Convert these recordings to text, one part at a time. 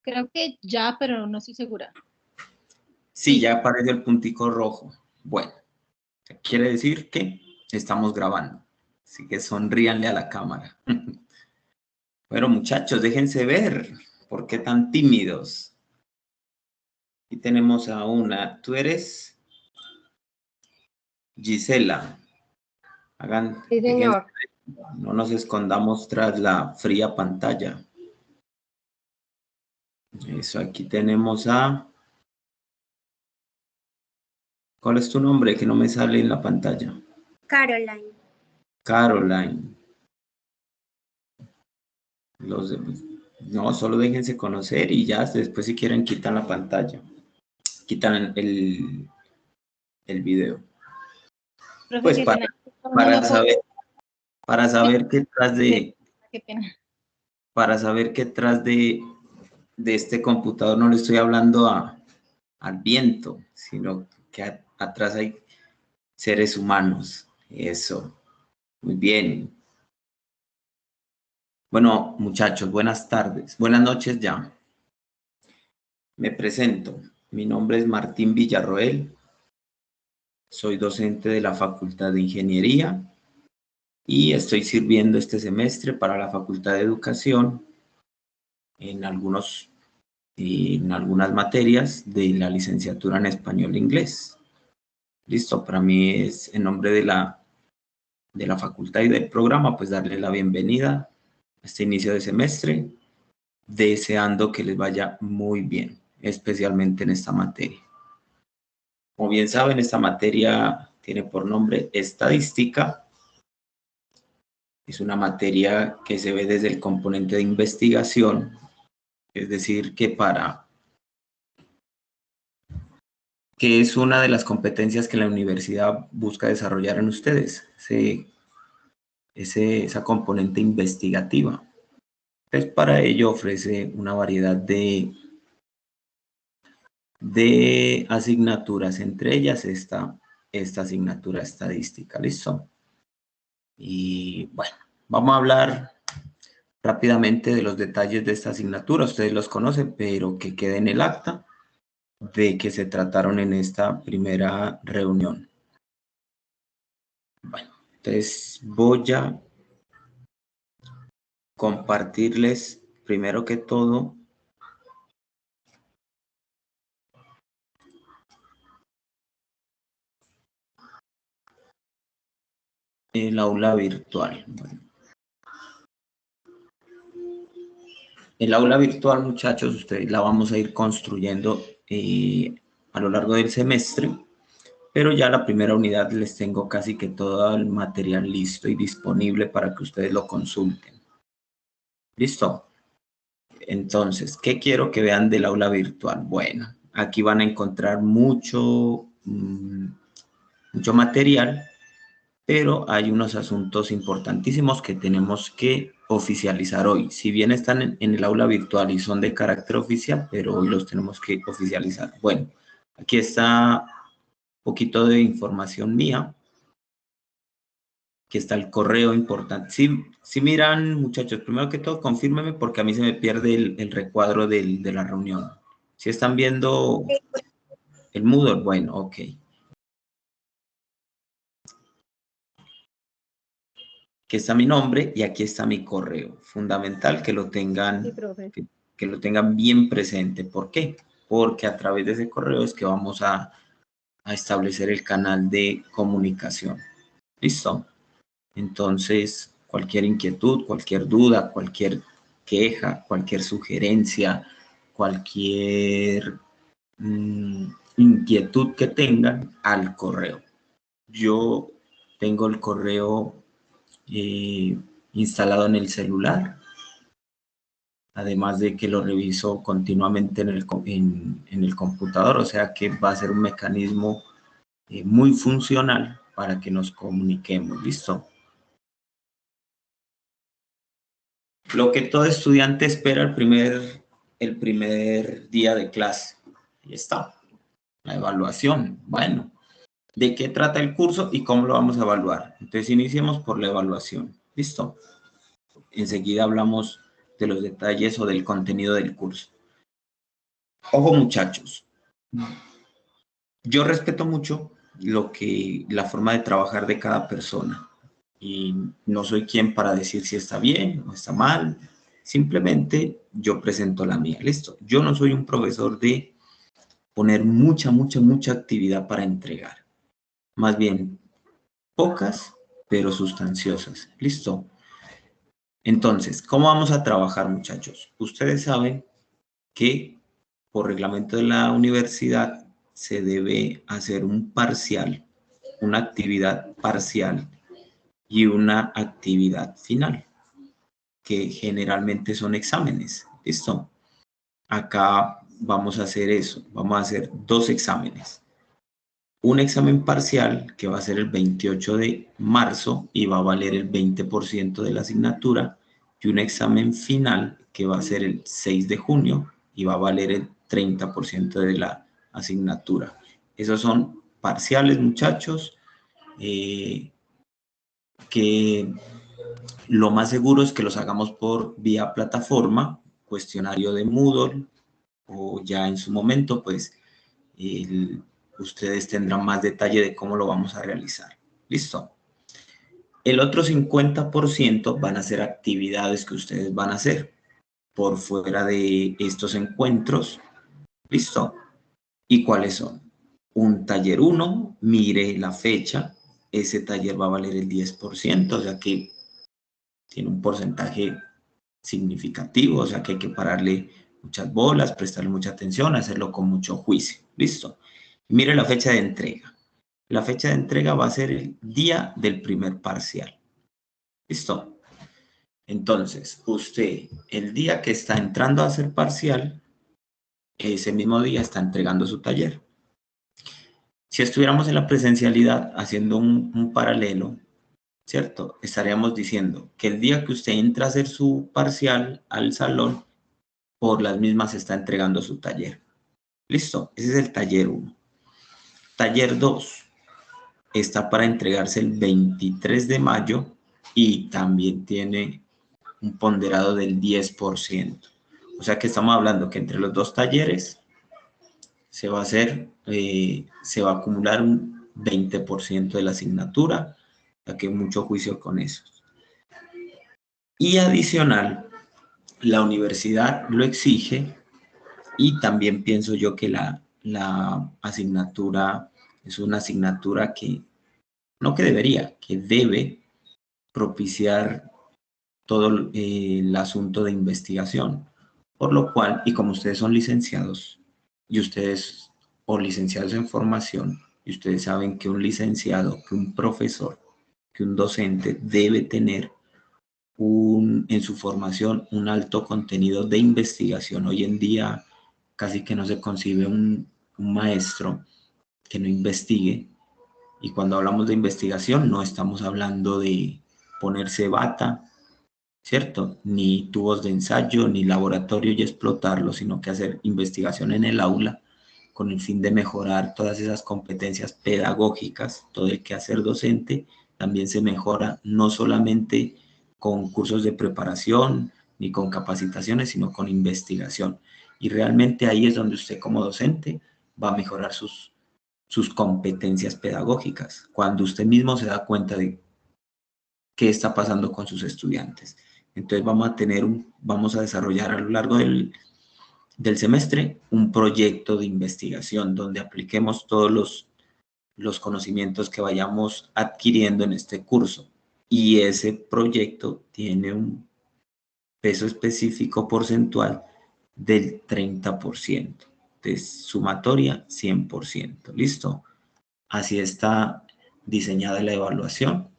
Creo que ya, pero no estoy segura. Sí, ya apareció el puntico rojo. Bueno, quiere decir que estamos grabando. Así que sonríanle a la cámara. Bueno, muchachos, déjense ver. ¿Por qué tan tímidos? Aquí tenemos a una. Tú eres Gisela. Hagan, Sí, déjense señor. ver. No nos escondamos tras la fría pantalla. Eso, aquí tenemos a... ¿Cuál es tu nombre? Que no me sale en la pantalla. Caroline. Caroline. No, solo déjense conocer y ya después si quieren quitan la pantalla. Quitan el video. Profe, Pues qué pena. para saber qué tras de... Qué pena. Para saber que tras de este computador no le estoy hablando al viento, sino que atrás hay seres humanos. Eso. Muy bien. Bueno, muchachos, buenas tardes. Buenas noches ya. Me presento. Mi nombre es Martín Villarroel. Soy docente de la Facultad de Ingeniería y estoy sirviendo este semestre para la Facultad de Educación en algunas materias de la licenciatura en español e inglés. Listo, para mí es en nombre de la facultad y del programa, pues darle la bienvenida a este inicio de semestre, deseando que les vaya muy bien, especialmente en esta materia. Como bien saben, esta materia tiene por nombre estadística. Es una materia que se ve desde el componente de investigación, es decir, que es una de las competencias que la universidad busca desarrollar en ustedes, esa componente investigativa. Pues para ello ofrece una variedad de asignaturas, entre ellas esta asignatura estadística, ¿listo? Y bueno, vamos a hablar rápidamente de los detalles de esta asignatura. Ustedes los conocen, pero que quede en el acta de que se trataron en esta primera reunión. Bueno, entonces voy a compartirles primero que todo el aula virtual. Bueno, el aula virtual, muchachos, ustedes la vamos a ir construyendo a lo largo del semestre, pero ya la primera unidad les tengo casi que todo el material listo y disponible para que ustedes lo consulten. ¿Listo? Entonces, ¿qué quiero que vean del aula virtual? Bueno, aquí van a encontrar mucho material, pero hay unos asuntos importantísimos que tenemos que oficializar hoy. Si bien están en el aula virtual y son de carácter oficial, pero hoy los tenemos que oficializar. Bueno, aquí está un poquito de información mía. Aquí está el correo importante. Si miran, muchachos, primero que todo, confírmenme porque a mí se me pierde el recuadro de la reunión. Si están viendo el Moodle, bueno, ok. Aquí está mi nombre y aquí está mi correo. Fundamental que lo tengan, Sí, que lo tengan bien presente. ¿Por qué? Porque a través de ese correo es que vamos a establecer el canal de comunicación. ¿Listo? Entonces, cualquier inquietud, cualquier duda, cualquier queja, cualquier sugerencia, cualquier inquietud que tengan, al correo. Yo tengo el correo instalado en el celular, además de que lo reviso continuamente en el computador, o sea que va a ser un mecanismo muy funcional para que nos comuniquemos. ¿Listo? Lo que todo estudiante espera el primer día de clase. Ahí está, la evaluación. Bueno, ¿de qué trata el curso y cómo lo vamos a evaluar? Entonces, iniciemos por la evaluación. ¿Listo? Enseguida hablamos de los detalles o del contenido del curso. Ojo, muchachos. Yo respeto mucho la forma de trabajar de cada persona. Y no soy quien para decir si está bien o está mal. Simplemente yo presento la mía. Listo. Yo no soy un profesor de poner mucha actividad para entregar. Más bien, pocas, pero sustanciosas. Listo. Entonces, ¿cómo vamos a trabajar, muchachos? Ustedes saben que por reglamento de la universidad se debe hacer un parcial, una actividad parcial y una actividad final, que generalmente son exámenes. ¿Listo? Acá vamos a hacer eso. Vamos a hacer 2 exámenes. Un examen parcial que va a ser el 28 de marzo y va a valer el 20% de la asignatura, y un examen final que va a ser el 6 de junio y va a valer el 30% de la asignatura. Esos son parciales, muchachos, que lo más seguro es que los hagamos por vía plataforma, cuestionario de Moodle, o ya en su momento, pues, ustedes tendrán más detalle de cómo lo vamos a realizar. ¿Listo? El otro 50% van a ser actividades que ustedes van a hacer por fuera de estos encuentros. ¿Listo? ¿Y cuáles son? Un taller 1, mire la fecha, ese taller va a valer el 10%, o sea que tiene un porcentaje significativo, o sea que hay que pararle muchas bolas, prestarle mucha atención, hacerlo con mucho juicio. ¿Listo? Mire la fecha de entrega. La fecha de entrega va a ser el día del primer parcial. ¿Listo? Entonces, usted, el día que está entrando a hacer parcial, ese mismo día está entregando su taller. Si estuviéramos en la presencialidad haciendo un paralelo, ¿cierto? Estaríamos diciendo que el día que usted entra a hacer su parcial al salón, por las mismas está entregando su taller. ¿Listo? Ese es el taller 1. Taller 2 está para entregarse el 23 de mayo y también tiene un ponderado del 10%. O sea que estamos hablando que entre los 2 talleres se va a hacer, se va a acumular un 20% de la asignatura, ya que mucho juicio con eso. Y adicional, la universidad lo exige y también pienso yo que la asignatura es una asignatura que, no que debería, que debe propiciar todo el asunto de investigación. Por lo cual, y como ustedes son licenciados, y ustedes, o licenciados en formación, y ustedes saben que un licenciado, que un profesor, que un docente debe tener en su formación un alto contenido de investigación. Hoy en día casi que no se concibe un maestro que no investigue. Y cuando hablamos de investigación no estamos hablando de ponerse bata, ¿cierto? Ni tubos de ensayo, ni laboratorio y explotarlo, sino que hacer investigación en el aula con el fin de mejorar todas esas competencias pedagógicas. Todo el quehacer docente también se mejora no solamente con cursos de preparación ni con capacitaciones, sino con investigación. Y realmente ahí es donde usted como docente va a mejorar sus competencias pedagógicas, cuando usted mismo se da cuenta de qué está pasando con sus estudiantes. Entonces vamos a desarrollar a lo largo del semestre un proyecto de investigación donde apliquemos todos los conocimientos que vayamos adquiriendo en este curso. Y ese proyecto tiene un peso específico porcentual del 30%, de sumatoria 100%. ¿Listo? Así está diseñada la evaluación.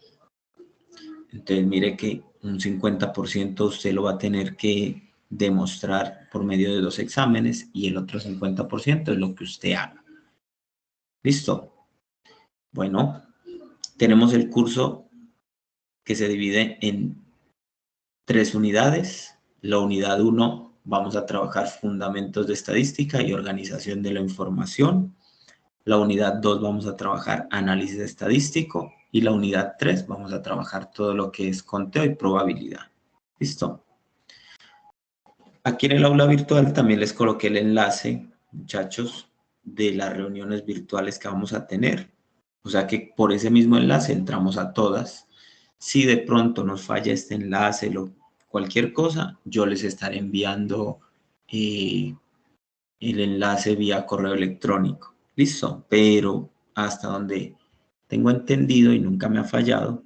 Entonces mire que un 50% usted lo va a tener que demostrar por medio de 2 exámenes y el otro 50% es lo que usted haga. ¿Listo? Bueno, tenemos el curso que se divide en 3 unidades. La unidad 1 vamos a trabajar fundamentos de estadística y organización de la información. La unidad 2 vamos a trabajar análisis estadístico y la unidad 3 vamos a trabajar todo lo que es conteo y probabilidad. ¿Listo? Aquí en el aula virtual también les coloqué el enlace muchachos, de las reuniones virtuales que vamos a tener. O sea que por ese mismo enlace entramos a todas. Si de pronto nos falla este enlace, cualquier cosa, yo les estaré enviando el enlace vía correo electrónico. Listo, pero hasta donde tengo entendido y nunca me ha fallado,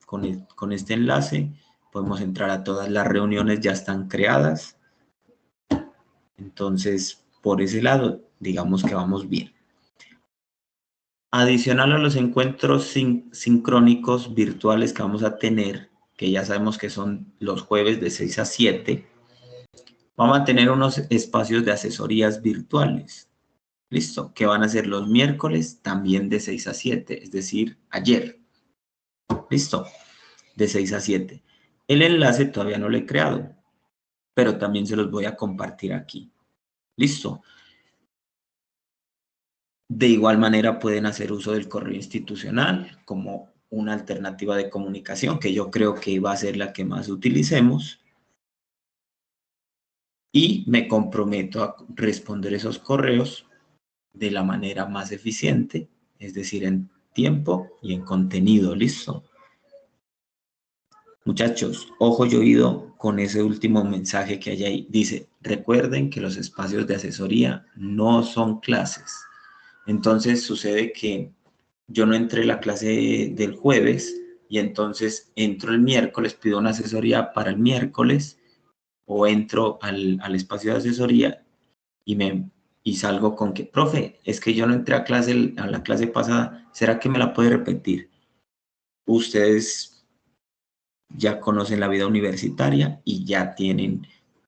con este enlace podemos entrar a todas las reuniones, ya están creadas. Entonces, por ese lado, digamos que vamos bien. Adicional a los encuentros sincrónicos virtuales que vamos a tener, que ya sabemos que son los jueves de 6 a 7, vamos a tener unos espacios de asesorías virtuales. ¿Listo? Que van a ser los miércoles también de 6 a 7, es decir, ayer. ¿Listo? De 6 a 7. El enlace todavía no lo he creado, pero también se los voy a compartir aquí. ¿Listo? De igual manera pueden hacer uso del correo institucional como una alternativa de comunicación, que yo creo que va a ser la que más utilicemos. Y me comprometo a responder esos correos de la manera más eficiente, es decir, en tiempo y en contenido. ¿Listo? Muchachos, ojo y oído con ese último mensaje que hay ahí. Dice, recuerden que los espacios de asesoría no son clases. Entonces sucede que yo no entré a la clase del jueves y entonces entro el miércoles, pido una asesoría para el miércoles o entro al espacio de asesoría y salgo con que, profe, es que yo no entré a la clase pasada, ¿será que me la puede repetir? Ustedes ya conocen la vida universitaria y ya tienen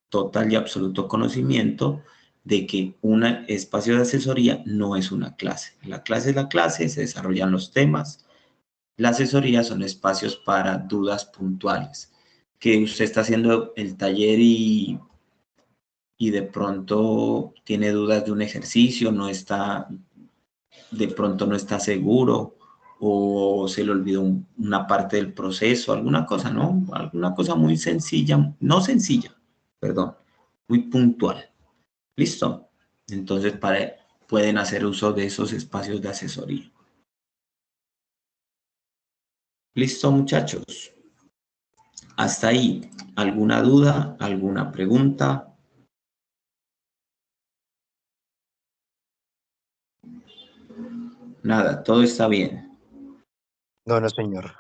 total y absoluto conocimiento de que un espacio de asesoría no es una clase. La clase es la clase, se desarrollan los temas. La asesoría son espacios para dudas puntuales, que usted está haciendo el taller y de pronto tiene dudas de un ejercicio, de pronto no está seguro o se le olvidó una parte del proceso, alguna cosa, ¿no? Alguna cosa muy sencilla, no sencilla, perdón, muy puntual. ¿Listo? Entonces pueden hacer uso de esos espacios de asesoría. ¿Listo, muchachos? Hasta ahí, ¿alguna duda, alguna pregunta? Nada, todo está bien. No, no, señor.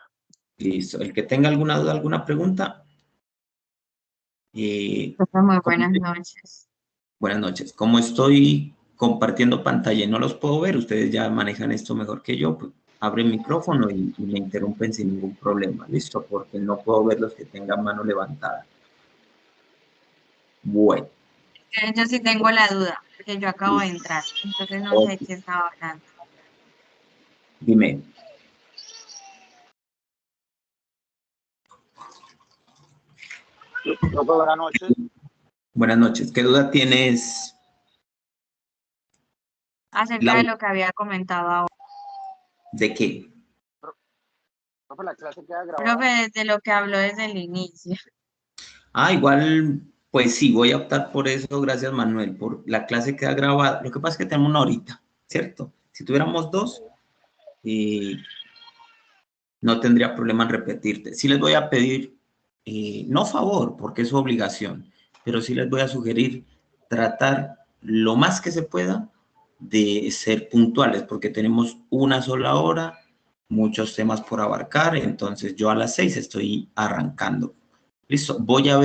Listo. El que tenga alguna duda, alguna pregunta. Muy buenas noches. Buenas noches. Como estoy compartiendo pantalla y no los puedo ver, ustedes ya manejan esto mejor que yo, pues abren el micrófono y me interrumpen sin ningún problema. Listo, porque no puedo ver los que tengan mano levantada. Bueno. Yo sí tengo la duda, porque yo acabo de entrar, entonces no sé qué estaba hablando. Dime. Buenas noches. Buenas noches. ¿Qué duda tienes? Acerca de lo que había comentado ahora. ¿De qué? Profe, la clase queda grabada. Profe, de lo que habló desde el inicio. Igual, pues sí, voy a optar por eso, gracias Manuel, por la clase queda grabada. Lo que pasa es que tenemos una horita, ¿cierto? Si tuviéramos 2, no tendría problema en repetirte. Sí les voy a pedir, no favor, porque es su obligación, pero sí les voy a sugerir tratar lo más que se pueda de ser puntuales, porque tenemos una sola hora, muchos temas por abarcar, entonces yo a las 6 estoy arrancando. Listo, voy a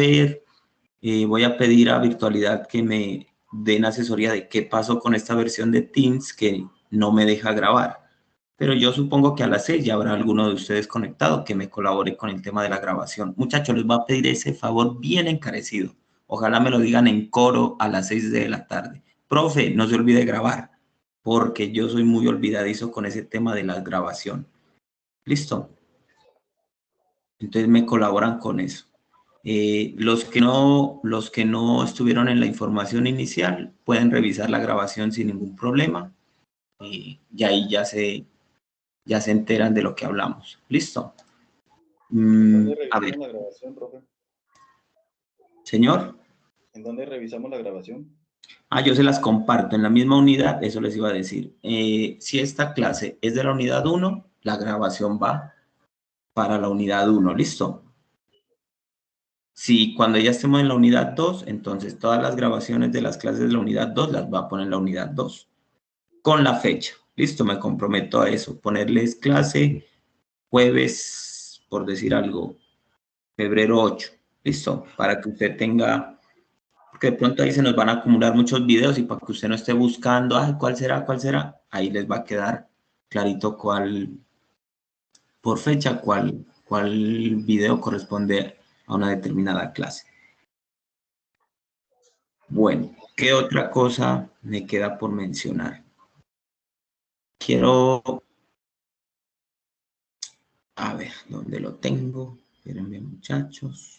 pedir a Virtualidad que me den asesoría de qué pasó con esta versión de Teams que no me deja grabar. Pero yo supongo que a las 6 ya habrá alguno de ustedes conectado que me colabore con el tema de la grabación. Muchachos, les voy a pedir ese favor bien encarecido. Ojalá me lo digan en coro a las 6 de la tarde. Profe, no se olvide grabar, porque yo soy muy olvidadizo con ese tema de la grabación. ¿Listo? Entonces me colaboran con eso. Los que no estuvieron en la información inicial pueden revisar la grabación sin ningún problema y ahí ya se enteran de lo que hablamos. ¿Listo? A ver. La grabación, profe? Señor. ¿En dónde revisamos la grabación? Yo se las comparto en la misma unidad, eso les iba a decir. Si esta clase es de la unidad 1, la grabación va para la unidad 1, ¿listo? Si cuando ya estemos en la unidad 2, entonces todas las grabaciones de las clases de la unidad 2 las va a poner en la unidad 2, con la fecha, ¿listo? Me comprometo a eso, ponerles clase jueves, por decir algo, febrero 8, ¿listo? Para que usted tenga... Porque de pronto ahí se nos van a acumular muchos videos y para que usted no esté buscando, ¿cuál será? ¿Cuál será? Ahí les va a quedar clarito cuál, por fecha, cuál video corresponde a una determinada clase. Bueno, ¿qué otra cosa me queda por mencionar? Quiero... A ver, ¿dónde lo tengo? Espérenme, muchachos.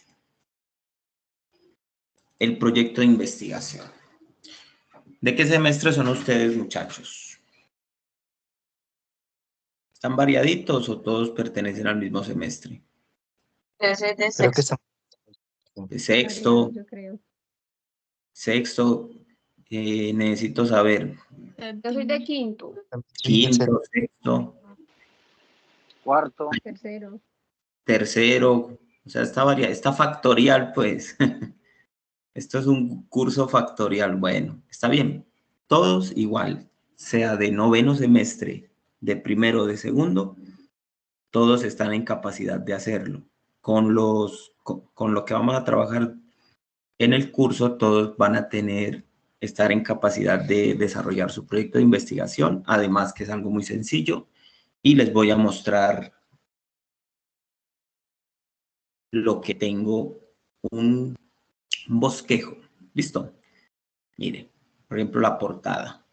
El proyecto de investigación. ¿De qué semestre son ustedes, muchachos? ¿Están variaditos o todos pertenecen al mismo semestre? Yo soy de Creo que sexto. De sexto, Yo creo. sexto, necesito saber, Yo soy de quinto. quinto, sexto, Cuarto. Tercero. tercero, o sea, está factorial, pues. Esto es un curso factorial, bueno, está bien. Todos igual, sea de noveno semestre, de primero o de segundo, todos están en capacidad de hacerlo. Con lo que vamos a trabajar en el curso, todos van a estar en capacidad de desarrollar su proyecto de investigación, además que es algo muy sencillo, y les voy a mostrar lo que tengo, un bosquejo. ¿Listo? Mire, por ejemplo, la portada.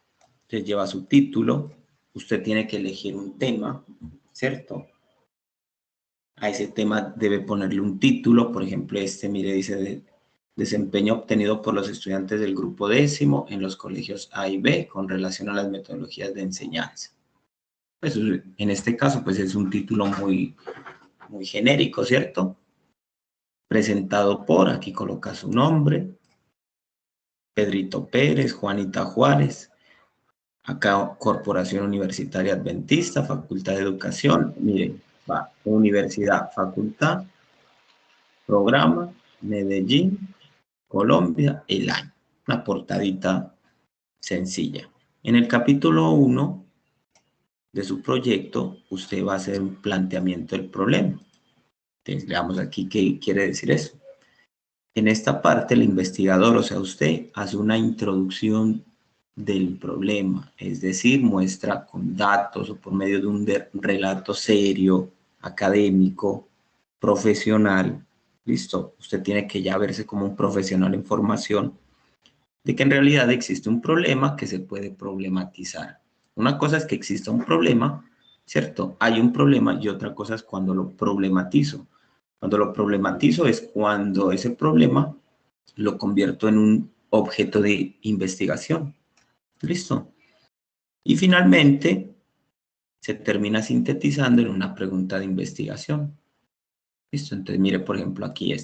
Entonces lleva su título, usted tiene que elegir un tema, ¿cierto? A ese tema debe ponerle un título, por ejemplo, mire, dice desempeño obtenido por los estudiantes del grupo 10º en los colegios A y B con relación a las metodologías de enseñanza. Pues en este caso, pues es un título muy genérico, ¿cierto? Presentado por, aquí coloca su nombre, Pedrito Pérez, Juanita Juárez, acá Corporación Universitaria Adventista, Facultad de Educación, miren, va, Universidad, Facultad, Programa, Medellín, Colombia, el año. Una portadita sencilla. En el capítulo 1 de su proyecto, usted va a hacer un planteamiento del problema. Entonces, veamos aquí qué quiere decir eso. En esta parte, el investigador, o sea, usted, hace una introducción del problema, es decir, muestra con datos o por medio de un relato serio, académico, profesional. Listo, usted tiene que ya verse como un profesional en formación de que en realidad existe un problema que se puede problematizar. Una cosa es que exista un problema, ¿cierto? Hay un problema y otra cosa es cuando lo problematizo. Cuando lo problematizo es cuando ese problema lo convierto en un objeto de investigación. ¿Listo? Y finalmente se termina sintetizando en una pregunta de investigación. ¿Listo? Entonces mire por ejemplo aquí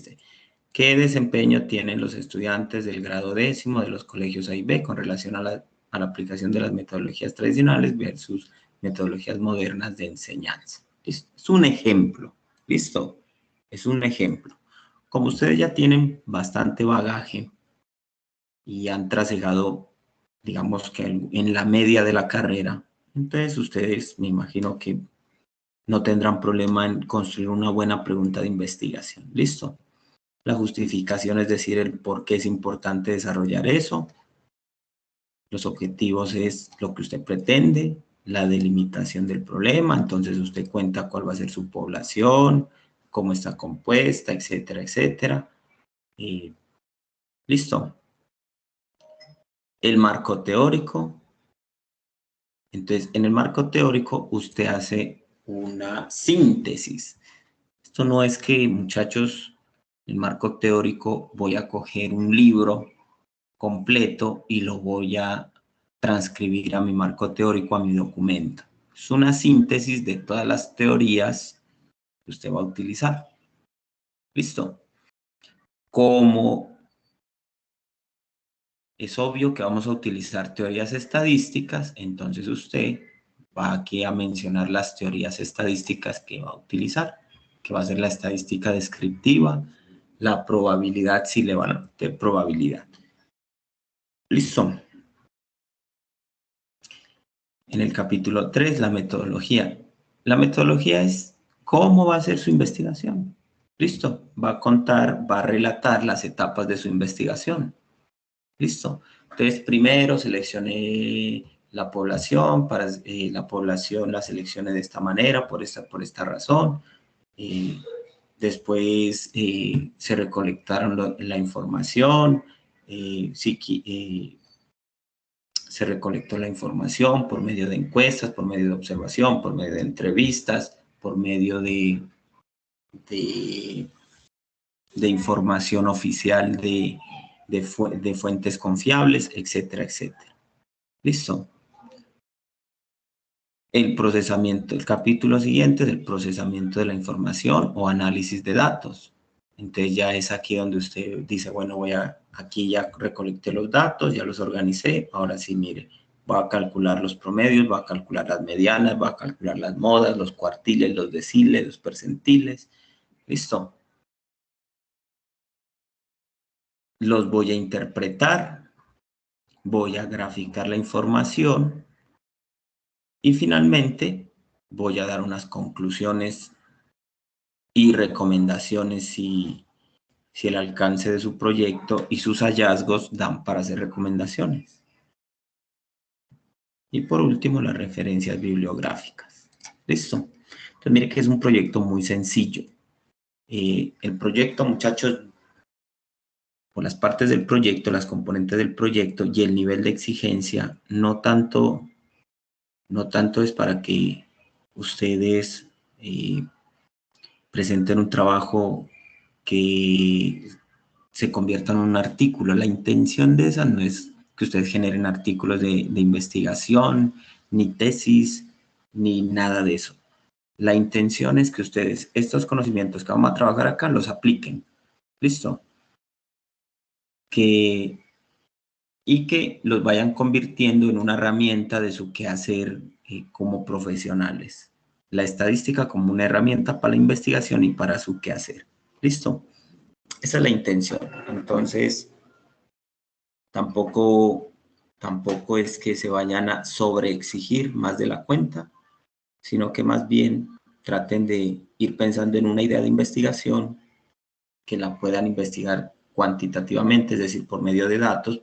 ¿Qué desempeño tienen los estudiantes del grado 10º de los colegios A y B con relación a la aplicación de las metodologías tradicionales versus metodologías modernas de enseñanza? ¿Listo? Es un ejemplo, ¿listo? Es un ejemplo. Como ustedes ya tienen bastante bagaje y han trasegado, digamos que en la media de la carrera, entonces ustedes me imagino que no tendrán problema en construir una buena pregunta de investigación. ¿Listo? La justificación, es decir, el por qué es importante desarrollar eso. Los objetivos es lo que usted pretende, la delimitación del problema, entonces usted cuenta cuál va a ser su población, cómo está compuesta, etcétera, etcétera. Y listo. El marco teórico. Entonces, en el marco teórico usted hace una síntesis. Esto no es que, muchachos, el marco teórico voy a coger un libro completo y lo voy a transcribir a mi marco teórico, a mi documento. Es una síntesis de todas las teorías que usted va a utilizar. ¿Listo? Como es obvio que vamos a utilizar teorías estadísticas, entonces usted va aquí a mencionar las teorías estadísticas que va a utilizar, que va a ser la estadística descriptiva, la probabilidad, si le van a meter probabilidad. Listo. En el capítulo 3, la metodología. La metodología es cómo va a ser su investigación. Listo. Va a contar, va a relatar las etapas de su investigación. Listo. Entonces, primero seleccioné la población, para la población la seleccioné de esta manera, por esta razón. Después se recolectaron la información, se recolectó la información por medio de encuestas, por medio de observación, por medio de entrevistas, por medio de información oficial de fuentes confiables, etcétera, etcétera. ¿Listo? El procesamiento, el capítulo siguiente es el procesamiento de la información o análisis de datos. Entonces ya es aquí donde usted dice, bueno, aquí ya recolecté los datos, ya los organicé, ahora sí, mire, voy a calcular los promedios, voy a calcular las medianas, voy a calcular las modas, los cuartiles, los deciles, los percentiles. ¿Listo? Los voy a interpretar, voy a graficar la información y finalmente voy a dar unas conclusiones y recomendaciones si el alcance de su proyecto y sus hallazgos dan para hacer recomendaciones. Y por último, las referencias bibliográficas. ¿Listo? Entonces, mire que es un proyecto muy sencillo. El proyecto, muchachos, por las partes del proyecto, las componentes del proyecto y el nivel de exigencia, no tanto es para que ustedes presenten un trabajo que se convierta en un artículo. La intención de esa no es que ustedes generen artículos de investigación, ni tesis, ni nada de eso. La intención es que ustedes estos conocimientos que vamos a trabajar acá los apliquen. ¿Listo? Y que los vayan convirtiendo en una herramienta de su quehacer como profesionales. La estadística como una herramienta para la investigación y para su quehacer. ¿Listo? Esa es la intención. Entonces, tampoco es que se vayan a sobreexigir más de la cuenta, sino que más bien traten de ir pensando en una idea de investigación que la puedan investigar cuantitativamente, es decir, por medio de datos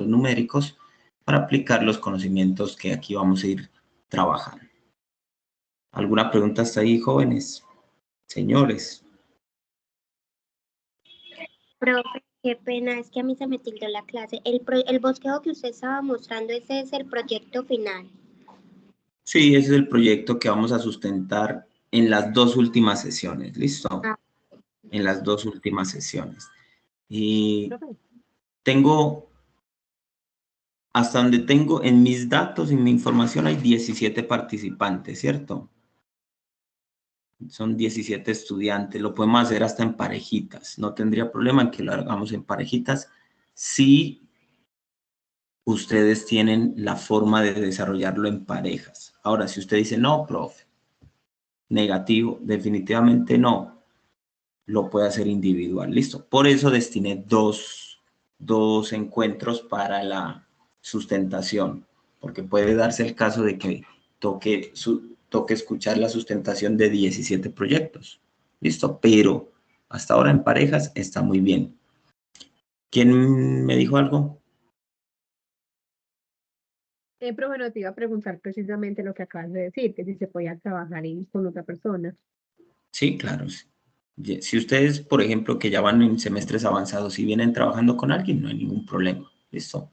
numéricos, para aplicar los conocimientos que aquí vamos a ir trabajando. ¿Alguna pregunta hasta ahí, jóvenes? Señores. Profe, qué pena, es que a mí se me tildó la clase. El bosquejo que usted estaba mostrando, ese es el proyecto final. Sí, ese es el proyecto que vamos a sustentar en las 2 últimas sesiones, ¿listo? En las 2 últimas sesiones. Y hasta donde tengo en mis datos, en mi información, hay 17 participantes, ¿cierto? Son 17 estudiantes, lo podemos hacer hasta en parejitas, no tendría problema en que lo hagamos en parejitas si ustedes tienen la forma de desarrollarlo en parejas. Ahora, si usted dice, no, profe, negativo, definitivamente no, lo puede hacer individual, listo. Por eso destiné dos encuentros para la sustentación, porque puede darse el caso de que toque escuchar la sustentación de 17 proyectos. Listo, pero hasta ahora en parejas está muy bien. ¿Quién me dijo algo? Profe, no te iba a preguntar precisamente lo que acabas de decir, que si se podía trabajar con otra persona. Sí, claro. Si ustedes, por ejemplo, que ya van en semestres avanzados y vienen trabajando con alguien, no hay ningún problema. Listo.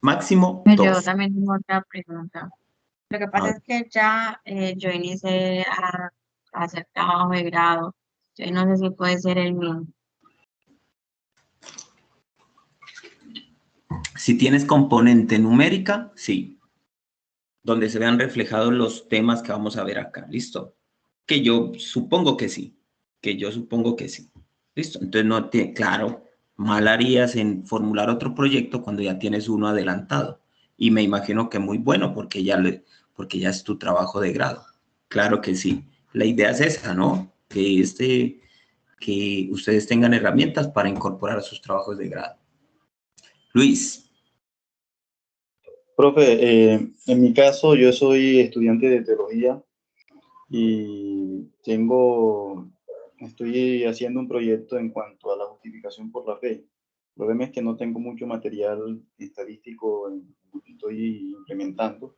Máximo 2. Yo también tengo otra pregunta. Lo que pasa es que ya yo inicié a hacer trabajo de grado. Yo no sé si puede ser el mío. Si tienes componente numérica, sí. Donde se vean reflejados los temas que vamos a ver acá. ¿Listo? Que yo supongo que sí. Listo. Entonces, no tiene, claro, mal harías en formular otro proyecto cuando ya tienes uno adelantado. Y me imagino que muy bueno porque porque ya es tu trabajo de grado. Claro que sí. La idea es esa, ¿no? Que ustedes tengan herramientas para incorporar a sus trabajos de grado. Luis. Profe, en mi caso yo soy estudiante de teología y estoy haciendo un proyecto en cuanto a la justificación por la fe. El problema es que no tengo mucho material estadístico en lo que estoy implementando,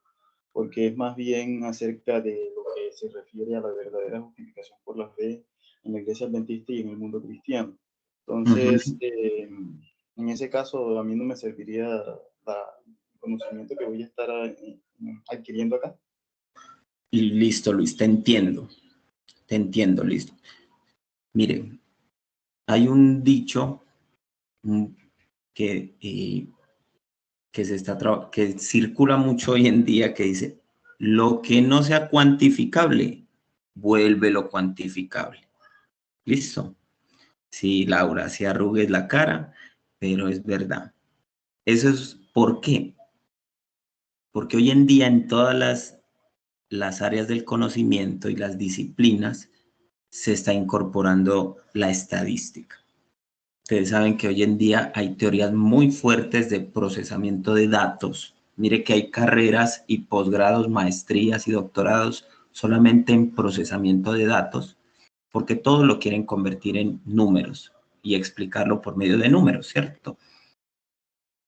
porque es más bien acerca de lo que se refiere a la verdadera justificación por la fe en la Iglesia Adventista y en el mundo cristiano. Entonces, en ese caso, a mí no me serviría el conocimiento que voy a estar adquiriendo acá. Listo, Luis, te entiendo, listo. Mire, hay un dicho que circula mucho hoy en día que dice, lo que no sea cuantificable, vuélvelo cuantificable. ¿Listo? Sí, Laura, se arrugues la cara, pero es verdad. Eso es ¿por qué? Porque hoy en día en todas las áreas del conocimiento y las disciplinas se está incorporando la estadística. Ustedes saben que hoy en día hay teorías muy fuertes de procesamiento de datos. Mire que hay carreras y posgrados, maestrías y doctorados solamente en procesamiento de datos, porque todo lo quieren convertir en números y explicarlo por medio de números, ¿cierto?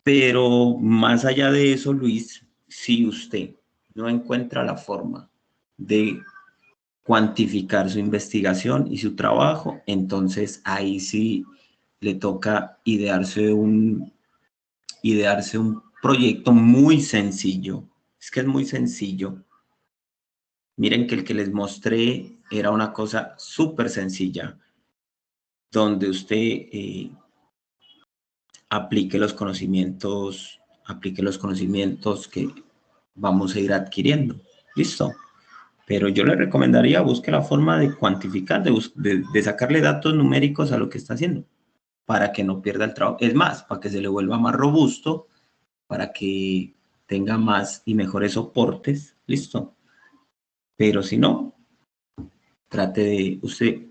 Pero más allá de eso, Luis, si usted no encuentra la forma de cuantificar su investigación y su trabajo, entonces ahí sí le toca idearse un proyecto muy sencillo. Es que es muy sencillo. Miren que el que les mostré era una cosa súper sencilla, donde usted aplique los conocimientos que vamos a ir adquiriendo. ¿Listo? Pero yo le recomendaría busque la forma de cuantificar, de sacarle datos numéricos a lo que está haciendo, para que no pierda el trabajo. Es más, para que se le vuelva más robusto, para que tenga más y mejores soportes. ¿Listo? Pero si no, trate de usted.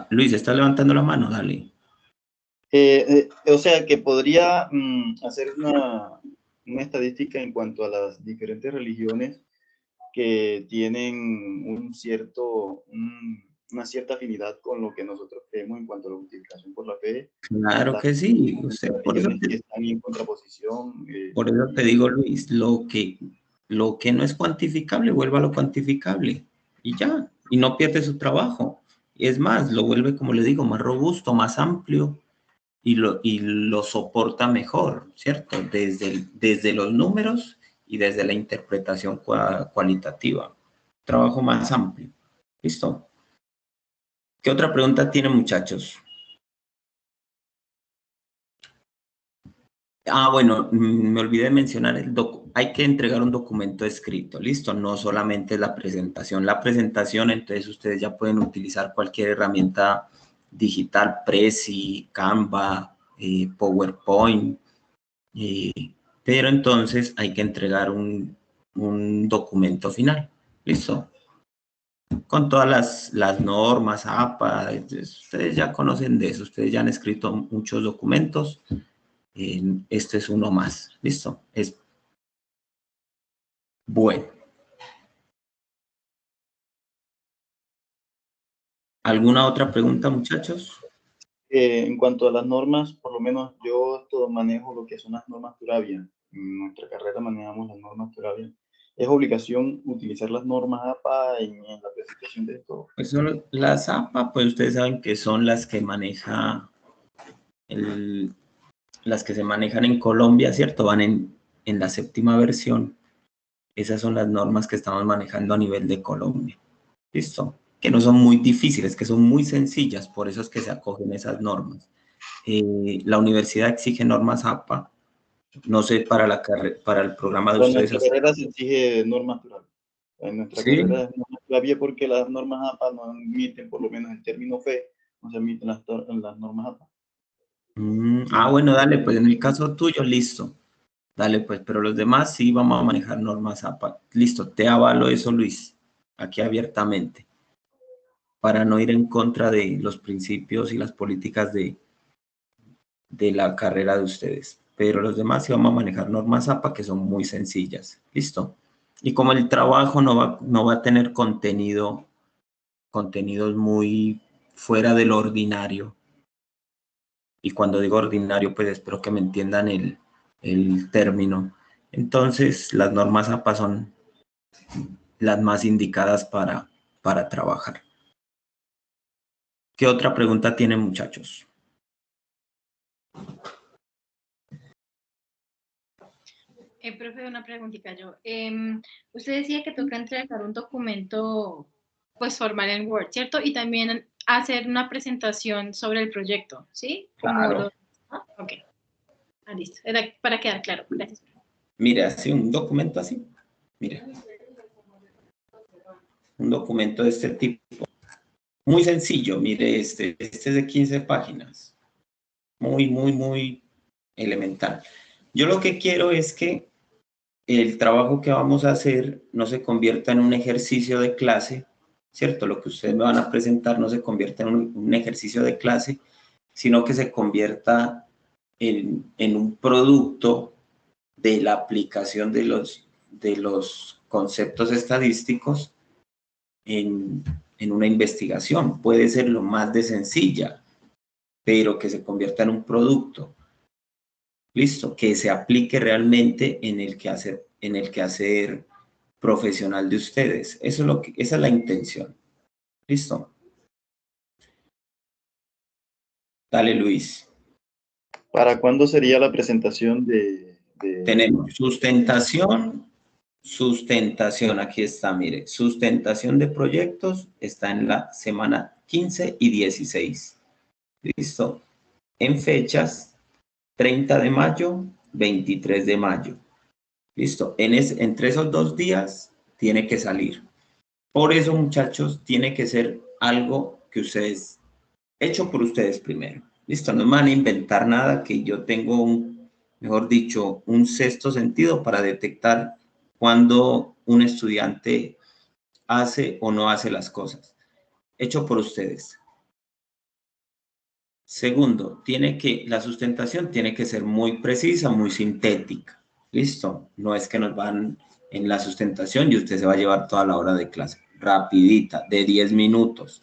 Luis, ¿está levantando la mano? Dale. O sea, que podría hacer una estadística en cuanto a las diferentes religiones que tienen una cierta afinidad con lo que nosotros creemos en cuanto a la justificación por la fe. Claro que sí. Usted, por eso que están en contraposición. Por eso te digo, Luis, lo que no es cuantificable, vuélvalo cuantificable y ya, y no pierde su trabajo. Y es más, lo vuelve, como le digo, más robusto, más amplio y lo soporta mejor, ¿cierto? Desde los números y desde la interpretación cualitativa. Trabajo más amplio. ¿Listo? ¿Qué otra pregunta tienen, muchachos? Bueno, me olvidé de mencionar, hay que entregar un documento escrito, ¿listo? No solamente la presentación. La presentación, entonces ustedes ya pueden utilizar cualquier herramienta digital, Prezi, Canva, PowerPoint, pero entonces hay que entregar un documento final, ¿listo? Con todas las normas, APA, ustedes ya conocen de eso, ustedes ya han escrito muchos documentos. Este es uno más, ¿listo? Es bueno. ¿Alguna otra pregunta, muchachos? En cuanto a las normas, por lo menos yo todo manejo lo que son las normas Turavia. En nuestra carrera manejamos las normas Turavia. ¿Es obligación utilizar las normas APA en la presentación de esto? Pues son las APA, pues ustedes saben que son las que maneja las que se manejan en Colombia, ¿cierto? Van en la 7ª versión. Esas son las normas que estamos manejando a nivel de Colombia. ¿Listo? Que no son muy difíciles, que son muy sencillas, por eso es que se acogen esas normas. La universidad exige normas APA. No sé, para el programa de ustedes. En nuestra carrera se exige normas Turavia. En nuestra carrera es normas Turavia porque las normas APA no admiten por lo menos el término fe, no se admiten las normas APA. Bueno, dale, pues en el caso tuyo, listo. Dale, pues, pero los demás sí vamos a manejar normas APA. Listo, te avalo eso, Luis, aquí abiertamente, para no ir en contra de los principios y las políticas de la carrera de ustedes. Pero los demás sí vamos a manejar normas APA que son muy sencillas. Listo. Y como el trabajo no va a tener contenidos muy fuera de lo ordinario. Y cuando digo ordinario, pues espero que me entiendan el término. Entonces, las normas APA son las más indicadas para trabajar. ¿Qué otra pregunta tienen, muchachos? Profe, una preguntita yo. Usted decía que toca entregar un documento pues formal en Word, ¿cierto? Y también hacer una presentación sobre el proyecto, ¿sí? Claro. Ok. Listo. Era para quedar claro. Gracias. Mire, así un documento así. Mire. Un documento de este tipo. Muy sencillo. Mire, este es de 15 páginas. Muy elemental. Yo lo que quiero es que el trabajo que vamos a hacer no se convierta en un ejercicio de clase, ¿cierto? Lo que ustedes me van a presentar no se convierta en un ejercicio de clase, sino que se convierta en un producto de la aplicación de los conceptos estadísticos en una investigación. Puede ser lo más de sencilla, pero que se convierta en un producto. Listo, que se aplique realmente en el quehacer profesional de ustedes. Esa es la intención. Listo. Dale, Luis. ¿Para cuándo sería la presentación Tenemos sustentación, aquí está, mire, sustentación de proyectos está en la semana 15 y 16. Listo. En fechas 30 de mayo, 23 de mayo. Listo. Entre esos 2 días tiene que salir. Por eso, muchachos, tiene que ser algo que ustedes, hecho por ustedes primero. Listo. No me van a inventar nada, que yo tengo mejor dicho, un sexto sentido para detectar cuando un estudiante hace o no hace las cosas. Hecho por ustedes. Segundo, la sustentación tiene que ser muy precisa, muy sintética. ¿Listo? No es que nos van en la sustentación y usted se va a llevar toda la hora de clase. Rapidita, de 10 minutos.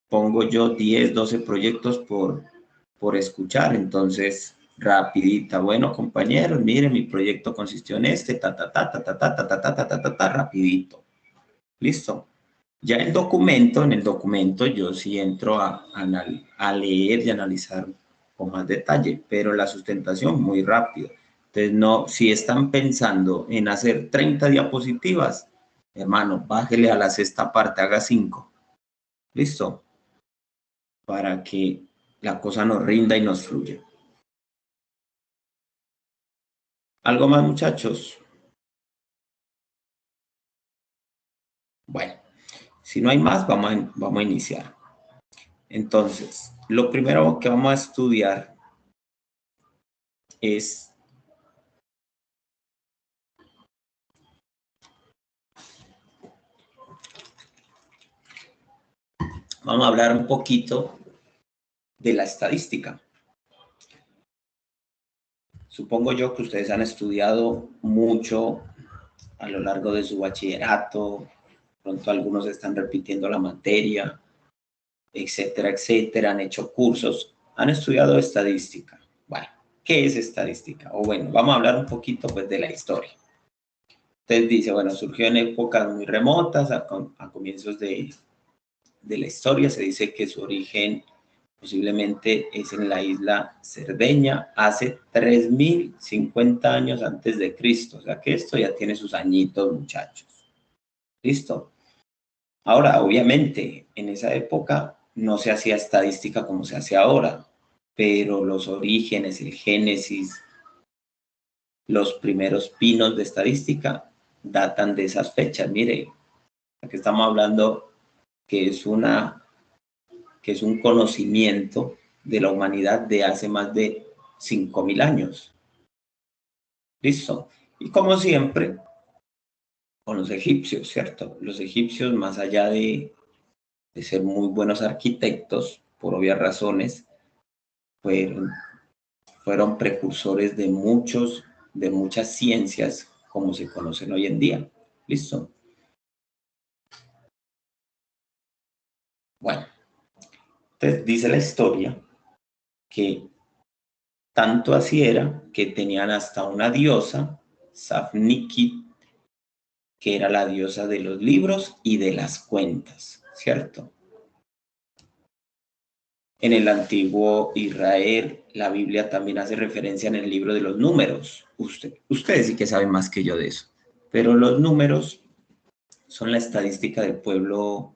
Pongo yo 10, 12 proyectos por escuchar. Entonces, rapidita. Bueno, compañeros, miren, mi proyecto consistió en rapidito. ¿Listo? Ya en el documento yo sí entro a leer y analizar con más detalle, pero la sustentación muy rápido. Entonces, no, si están pensando en hacer 30 diapositivas, hermano, bájele a la sexta parte, haga 5. ¿Listo? Para que la cosa nos rinda y nos fluya. ¿Algo más, muchachos? Bueno, si no hay más, vamos a iniciar. Entonces, lo primero que vamos a estudiar es vamos a hablar un poquito de la estadística. Supongo yo que ustedes han estudiado mucho a lo largo de su bachillerato, pronto algunos están repitiendo la materia, etcétera, etcétera, han hecho cursos, han estudiado estadística. Bueno, ¿qué es estadística? O bueno, vamos a hablar un poquito pues de la historia. Entonces dice, bueno, surgió en épocas muy remotas, a comienzos de la historia, se dice que su origen posiblemente es en la isla Cerdeña, hace 3050 años antes de Cristo. O sea que esto ya tiene sus añitos, muchachos. ¿Listo? Ahora, obviamente, en esa época no se hacía estadística como se hace ahora, pero los orígenes, el génesis, los primeros pinos de estadística datan de esas fechas. Mire, aquí estamos hablando que es una que es un conocimiento de la humanidad de hace más de 5.000 años. ¿Listo? Y como siempre, con los egipcios, ¿cierto? Los egipcios, más allá de ser muy buenos arquitectos, por obvias razones, fueron precursores de muchas ciencias como se conocen hoy en día. ¿Listo? Bueno, entonces dice la historia que tanto así era que tenían hasta una diosa, Safnikit, que era la diosa de los libros y de las cuentas, ¿cierto? En el antiguo Israel, la Biblia también hace referencia en el libro de los números. Ustedes sí que saben más que yo de eso. Pero los números son la estadística del pueblo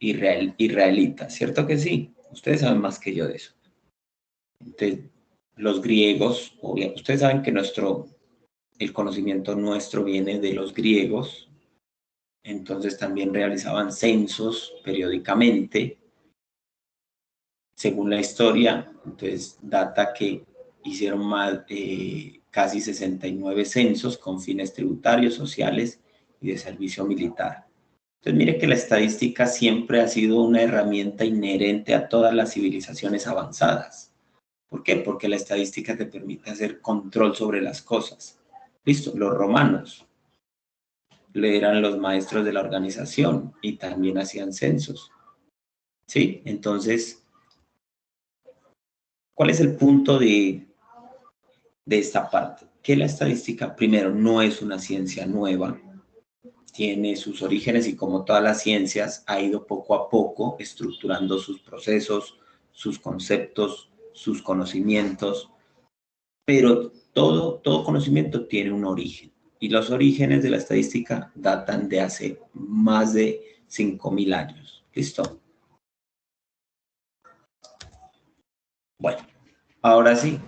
israelita, ¿cierto que sí? Ustedes saben más que yo de eso. Entonces, los griegos, ustedes saben que el conocimiento nuestro viene de los griegos, entonces también realizaban censos periódicamente. Según la historia, entonces data que hicieron casi 69 censos con fines tributarios, sociales y de servicio militar. Entonces mire que la estadística siempre ha sido una herramienta inherente a todas las civilizaciones avanzadas. ¿Por qué? Porque la estadística te permite hacer control sobre las cosas. Listo, los romanos eran los maestros de la organización y también hacían censos. ¿Sí? Entonces, ¿cuál es el punto de esta parte? Que la estadística, primero, no es una ciencia nueva, tiene sus orígenes y como todas las ciencias ha ido poco a poco estructurando sus procesos, sus conceptos, sus conocimientos, pero todo conocimiento tiene un origen y los orígenes de la estadística datan de hace más de 5.000 años. ¿Listo? Bueno, ahora sí,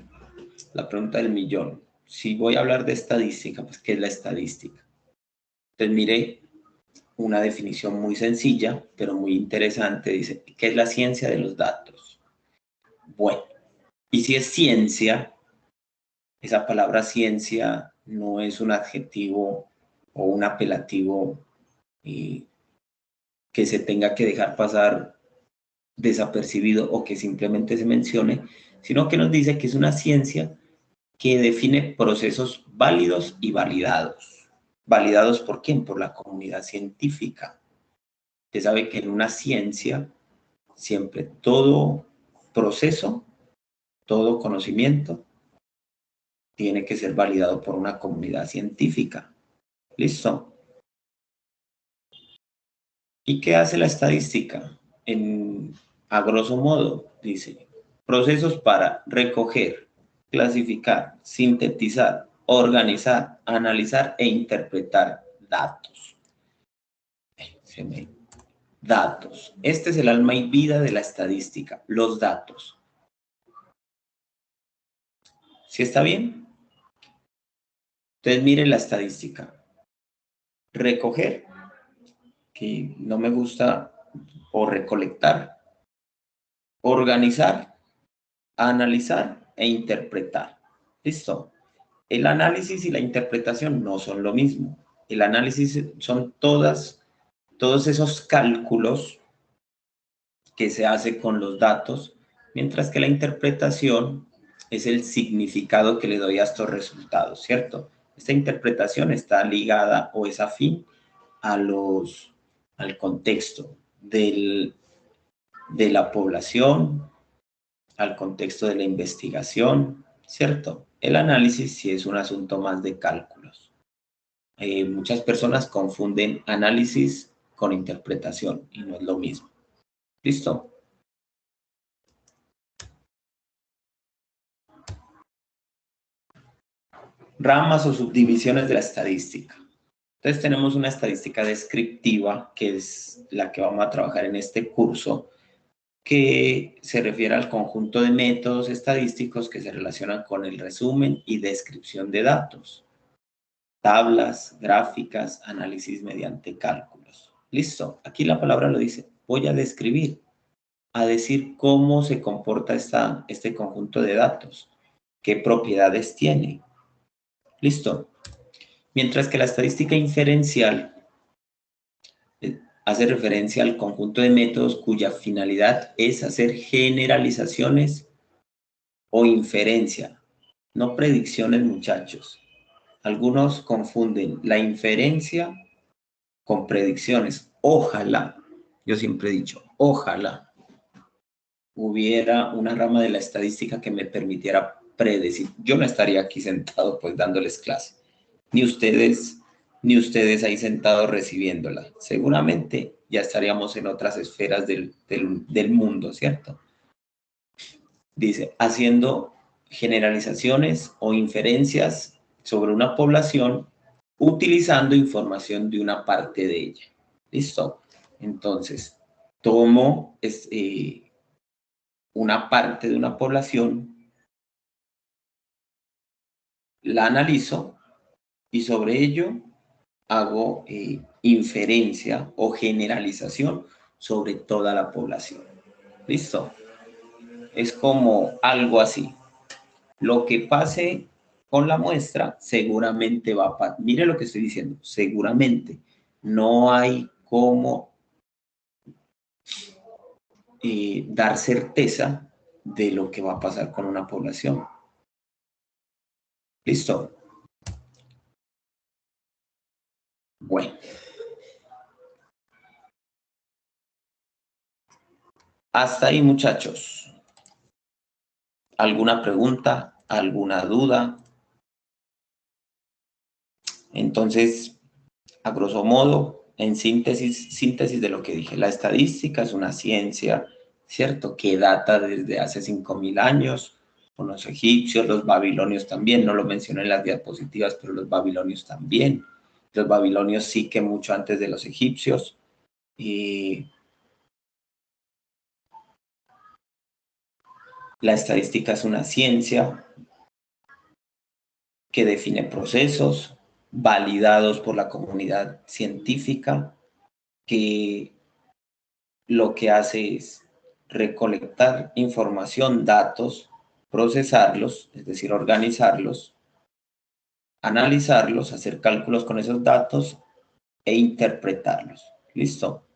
la pregunta del millón. Si voy a hablar de estadística, pues ¿qué es la estadística? Entonces mire una definición muy sencilla, pero muy interesante. Dice, ¿qué es la ciencia de los datos? Bueno, y si es ciencia, esa palabra ciencia no es un adjetivo o un apelativo que se tenga que dejar pasar desapercibido o que simplemente se mencione, sino que nos dice que es una ciencia que define procesos válidos y validados. ¿Validados por quién? Por la comunidad científica. Usted sabe que en una ciencia siempre todo proceso, todo conocimiento tiene que ser validado por una comunidad científica. ¿Listo? ¿Y qué hace la estadística? A grosso modo, dice, procesos para recoger, clasificar, sintetizar, organizar, analizar e interpretar datos. Datos. Este es el alma y vida de la estadística, los datos. ¿Sí está bien? Entonces, mire la estadística. Recoger, que no me gusta, o recolectar. Organizar, analizar e interpretar. ¿Listo? El análisis y la interpretación no son lo mismo. El análisis son todos esos cálculos que se hace con los datos, mientras que la interpretación es el significado que le doy a estos resultados, ¿cierto? Esta interpretación está ligada o es afín al contexto de la población, al contexto de la investigación, ¿cierto? El análisis sí es un asunto más de cálculos. Muchas personas confunden análisis con interpretación y no es lo mismo. ¿Listo? Ramas o subdivisiones de la estadística. Entonces tenemos una estadística descriptiva, que es la que vamos a trabajar en este curso, que se refiere al conjunto de métodos estadísticos que se relacionan con el resumen y descripción de datos, tablas, gráficas, análisis mediante cálculos. Listo, aquí la palabra lo dice, voy a describir. a decir cómo se comporta este conjunto de datos, qué propiedades tiene. ¿Listo? Mientras que la estadística inferencial hace referencia al conjunto de métodos cuya finalidad es hacer generalizaciones o inferencia, no predicciones, muchachos. Algunos confunden la inferencia con predicciones. Ojalá, yo siempre he dicho, ojalá hubiera una rama de la estadística que me permitiera predecir. Yo no estaría aquí sentado pues dándoles clase, ni ustedes ahí sentados recibiéndola. Seguramente ya estaríamos en otras esferas del mundo, ¿cierto? Dice, haciendo generalizaciones o inferencias sobre una población utilizando información de una parte de ella. ¿Listo? Entonces, tomo una parte de una población, la analizo y sobre ello hago inferencia o generalización sobre toda la población. ¿Listo? Es como algo así. Lo que pase con la muestra seguramente va a pasar. Mire lo que estoy diciendo, seguramente. No hay cómo dar certeza de lo que va a pasar con una población. ¿Listo? Bueno. Hasta ahí, muchachos. ¿Alguna pregunta? ¿Alguna duda? Entonces, a grosso modo, en síntesis de lo que dije, la estadística es una ciencia, ¿cierto?, que data desde hace 5.000 años, con los egipcios, los babilonios también, no lo mencioné en las diapositivas, pero los babilonios también. Los babilonios sí que mucho antes de los egipcios. La estadística es una ciencia que define procesos validados por la comunidad científica, que lo que hace es recolectar información, datos, procesarlos, es decir, organizarlos, analizarlos, hacer cálculos con esos datos e interpretarlos. ¿Listo?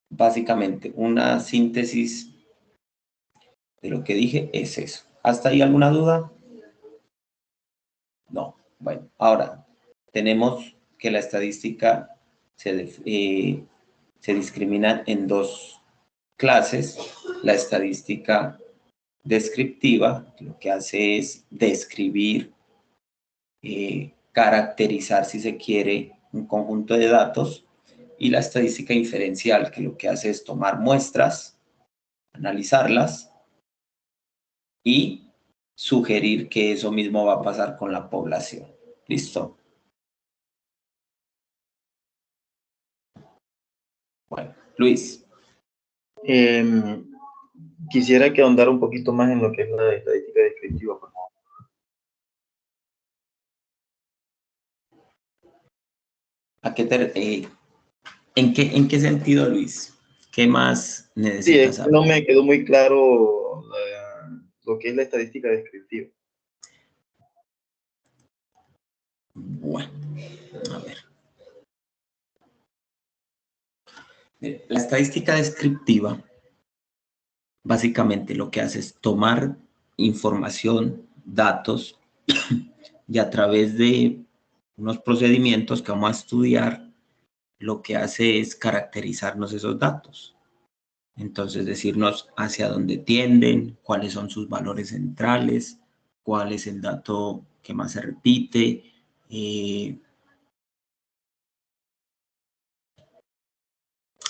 Básicamente, una síntesis de lo que dije es eso. ¿Hasta ahí alguna duda? No. Bueno, ahora tenemos que la estadística se discrimina en dos clases. La estadística descriptiva, lo que hace es describir, caracterizar, si se quiere, un conjunto de datos, y la estadística inferencial, que lo que hace es tomar muestras, analizarlas y sugerir que eso mismo va a pasar con la población. ¿Listo? Bueno, Luis. Quisiera que ahondara un poquito más en lo que es la estadística descriptiva, por favor. ¿En qué sentido, Luis? ¿Qué más necesitas saber? No me quedó muy claro lo que es la estadística descriptiva. Bueno, a ver. La estadística descriptiva básicamente lo que hace es tomar información, datos, y a través de unos procedimientos que vamos a estudiar, lo que hace es caracterizarnos esos datos. Entonces, decirnos hacia dónde tienden, cuáles son sus valores centrales, cuál es el dato que más se repite,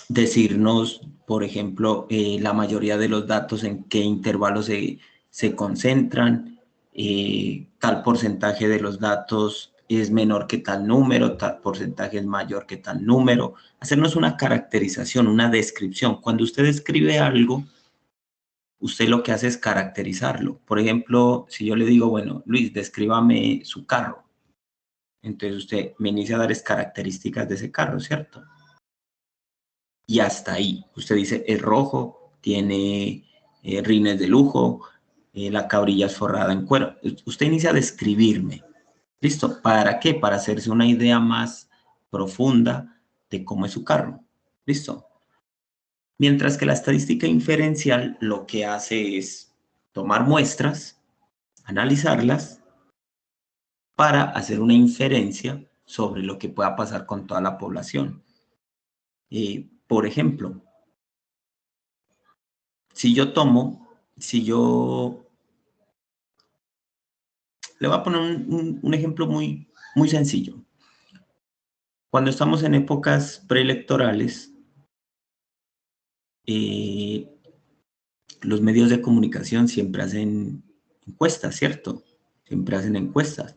decirnos, por ejemplo, la mayoría de los datos en qué intervalos se concentran, tal porcentaje de los datos es menor que tal número, tal porcentaje es mayor que tal número. Hacernos una caracterización, una descripción. Cuando usted escribe algo, usted lo que hace es caracterizarlo. Por ejemplo, si yo le digo, bueno, Luis, descríbame su carro. Entonces usted me inicia a dar características de ese carro, ¿cierto? Y hasta ahí. Usted dice, es rojo, tiene rines de lujo, la cabrilla es forrada en cuero. Usted inicia a describirme. ¿Listo? ¿Para qué? Para hacerse una idea más profunda de cómo es su carro. ¿Listo? Mientras que la estadística inferencial lo que hace es tomar muestras, analizarlas, para hacer una inferencia sobre lo que pueda pasar con toda la población. Por ejemplo, si yo le voy a poner un ejemplo muy sencillo. Cuando estamos en épocas preelectorales, los medios de comunicación siempre hacen encuestas, ¿cierto? Siempre hacen encuestas.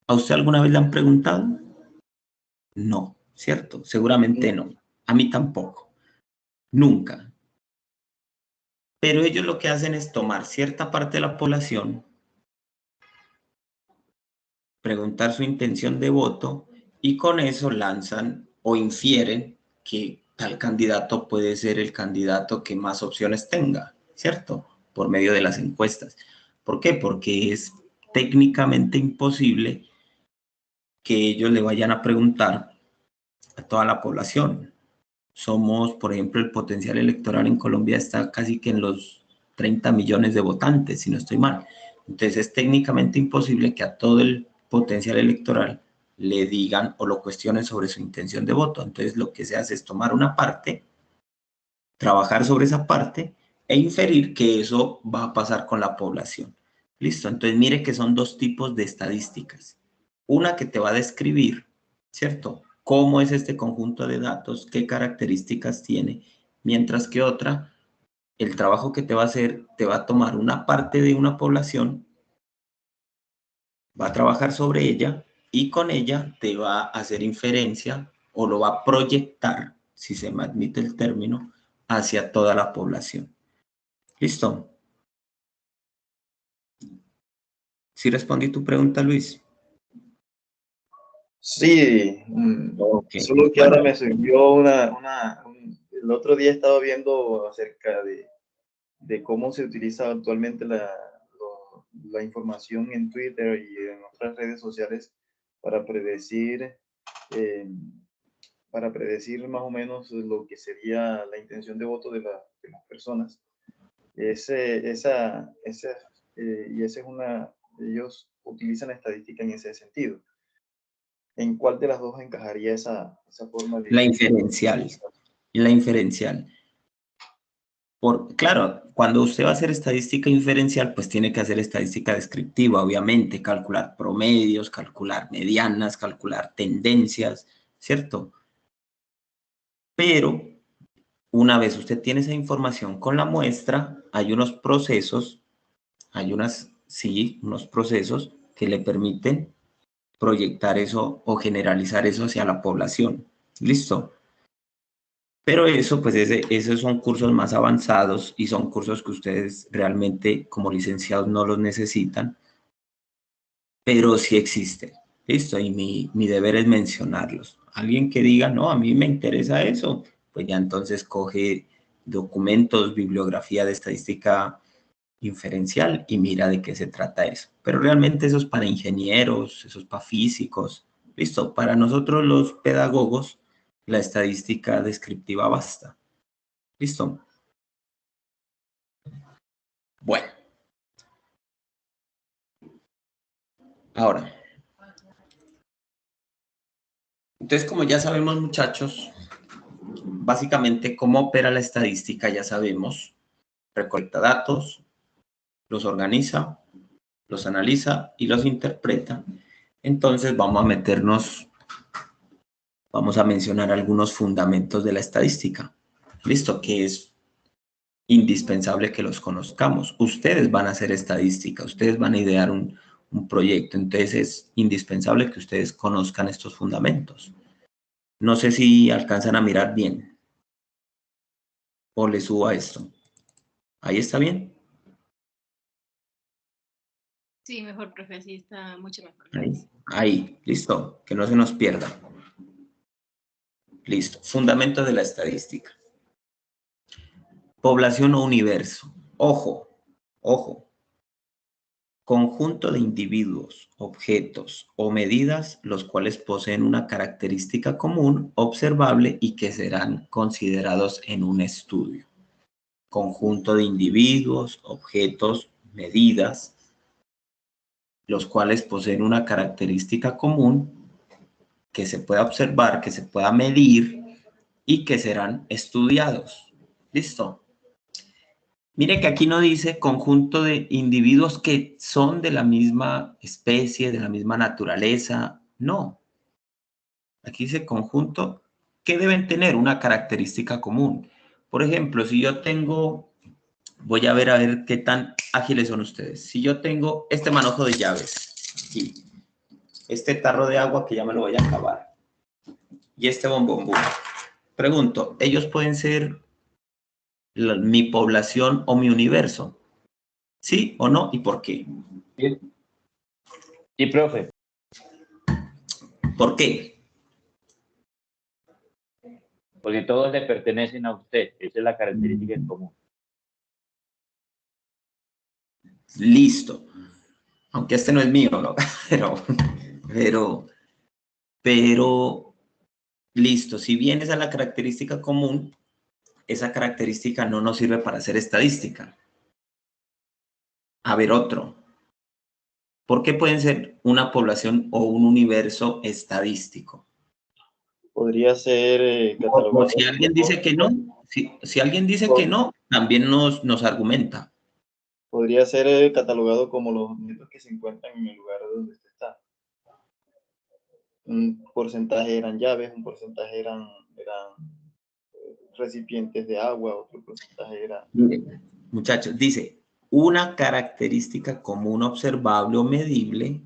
¿A usted alguna vez le han preguntado? No, ¿cierto? Seguramente no. A mí tampoco. Nunca. Pero ellos lo que hacen es tomar cierta parte de la población, preguntar su intención de voto y con eso lanzan o infieren que tal candidato puede ser el candidato que más opciones tenga, ¿cierto? Por medio de las encuestas. ¿Por qué? Porque es técnicamente imposible que ellos le vayan a preguntar a toda la población. Somos, por ejemplo, el potencial electoral en Colombia está casi que en los 30 millones de votantes, si no estoy mal. Entonces es técnicamente imposible que a todo el potencial electoral le digan o lo cuestionen sobre su intención de voto. Entonces lo que se hace es tomar una parte, trabajar sobre esa parte e inferir que eso va a pasar con la población. ¿Listo? Entonces mire que son dos tipos de estadísticas. Una que te va a describir, ¿cierto?, cómo es este conjunto de datos, qué características tiene, mientras que otra, el trabajo que te va a hacer, te va a tomar una parte de una población, va a trabajar sobre ella y con ella te va a hacer inferencia o lo va a proyectar, si se me admite el término, hacia toda la población. ¿Listo? ¿Sí respondí tu pregunta, Luis? Sí, Okay. solo que ahora me surgió el otro día estaba viendo acerca de cómo se utiliza actualmente la información en Twitter y en otras redes sociales para predecir más o menos lo que sería la intención de voto de las personas. Ellos utilizan la estadística en ese sentido. ¿En cuál de las dos encajaría esa forma de... La inferencial. La inferencial. Claro, cuando usted va a hacer estadística inferencial, pues tiene que hacer estadística descriptiva, obviamente, calcular promedios, calcular medianas, calcular tendencias, ¿cierto? Pero una vez usted tiene esa información con la muestra, hay unos procesos, unos procesos que le permiten proyectar eso o generalizar eso hacia la población. ¿Listo? Pero eso, pues esos son cursos más avanzados y son cursos que ustedes realmente como licenciados no los necesitan, pero sí existen. ¿Listo? Y mi deber es mencionarlos. Alguien que diga, no, a mí me interesa eso, pues ya entonces coge documentos, bibliografía de estadística inferencial y mira de qué se trata eso. Pero realmente eso es para ingenieros, eso es para físicos. ¿Listo? Para nosotros los pedagogos, la estadística descriptiva basta. ¿Listo? Bueno. Ahora. Entonces, como ya sabemos, muchachos, básicamente cómo opera la estadística, ya sabemos. Recolecta datos, los organiza, los analiza y los interpreta. Entonces, vamos a mencionar algunos fundamentos de la estadística. ¿Listo? Que es indispensable que los conozcamos. Ustedes van a hacer estadística, ustedes van a idear un proyecto, entonces es indispensable que ustedes conozcan estos fundamentos. No sé si alcanzan a mirar bien o le subo a esto. ¿Ahí está bien? Sí, mejor, profe, sí está mucho mejor. Ahí, listo, que no se nos pierda. Listo, fundamentos de la estadística. población o universo. Ojo, ojo. Conjunto de individuos, objetos o medidas los cuales poseen una característica común, observable y que serán considerados en un estudio. Conjunto de individuos, objetos, medidas, los cuales poseen una característica común que se pueda observar, que se pueda medir y que serán estudiados. ¿Listo? Mire que aquí no dice conjunto de individuos que son de la misma especie, de la misma naturaleza. No. Aquí dice conjunto que deben tener una característica común. Por ejemplo, si yo tengo, voy a ver qué tan ágiles son ustedes. Si yo tengo este manojo de llaves aquí, este tarro de agua que ya me lo voy a acabar y este bombombú. Pregunto, ¿ellos pueden ser mi población o mi universo? ¿Sí o no? ¿Y por qué? Sí, profe. ¿Por qué? Porque todos le pertenecen a usted. Esa es la característica en común. Listo. Aunque este no es mío, ¿no? Pero, listo. Si bien esa es la característica común, esa característica no nos sirve para hacer estadística. A ver, otro. ¿Por qué pueden ser una población o un universo estadístico? Podría ser catalogado. O si alguien dice que no, si alguien dice que no, también nos argumenta. Podría ser catalogado como los objetos que se encuentran en el lugar donde usted está. Un porcentaje eran llaves, un porcentaje eran recipientes de agua, otro porcentaje era... Mire, muchachos, dice, una característica común observable o medible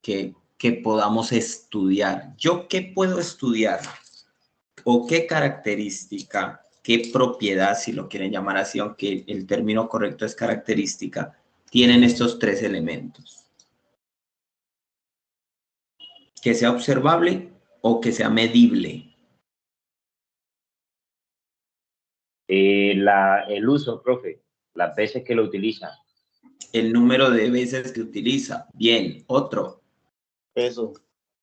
que podamos estudiar. ¿Yo qué puedo estudiar? ¿O qué característica, qué propiedad, si lo quieren llamar así, aunque el término correcto es característica, tienen estos tres elementos? Que sea observable o que sea medible. El uso, profe, las veces que lo utiliza. El número de veces que utiliza. Bien, otro. Peso.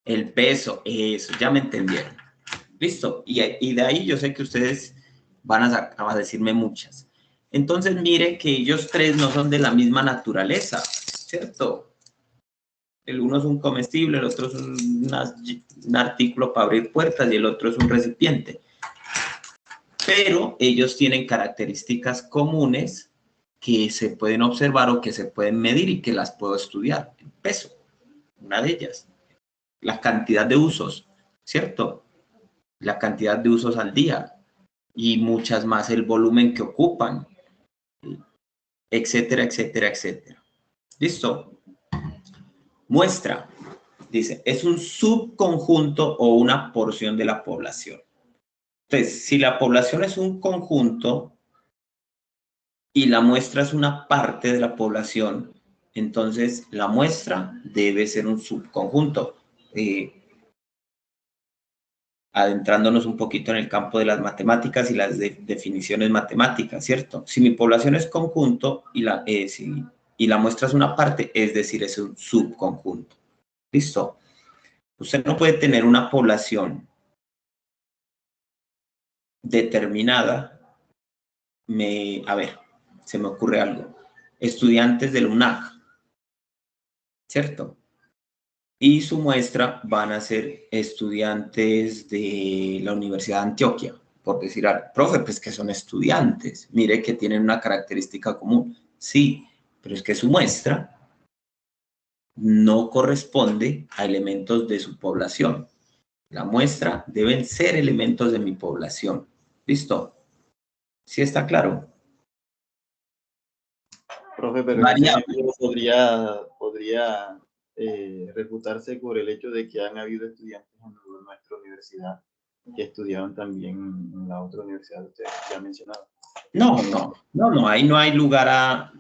El peso, eso, ya me entendieron. Listo, y de ahí yo sé que ustedes van a decirme muchas. Entonces mire que ellos tres no son de la misma naturaleza, ¿cierto? El uno es un comestible, el otro es un artículo para abrir puertas y el otro es un recipiente. Pero ellos tienen características comunes que se pueden observar o que se pueden medir y que las puedo estudiar. El peso, una de ellas. La cantidad de usos, ¿cierto? La cantidad de usos al día y muchas más, el volumen que ocupan, etcétera, etcétera, etcétera. ¿Listo? Muestra, dice, es un subconjunto o una porción de la población. Entonces, si la población es un conjunto y la muestra es una parte de la población, entonces la muestra debe ser un subconjunto. Adentrándonos un poquito en el campo de las matemáticas y las definiciones matemáticas, ¿cierto? Si mi población es conjunto y la muestra es una parte, es decir, es un subconjunto. ¿Listo? Usted no puede tener una población determinada. A ver, se me ocurre algo. Estudiantes del UNAC, ¿cierto? Y su muestra van a ser estudiantes de la Universidad de Antioquia, por decir algo. Profe, pues que son estudiantes. Mire que tienen una característica común. Sí, pero es que su muestra no corresponde a elementos de su población. La muestra deben ser elementos de mi población. ¿Listo? ¿Sí está claro? Profe, pero podría refutarse por el hecho de que han habido estudiantes en nuestra universidad que estudiaron también en la otra universidad que usted ya ha mencionado. No, ahí no hay lugar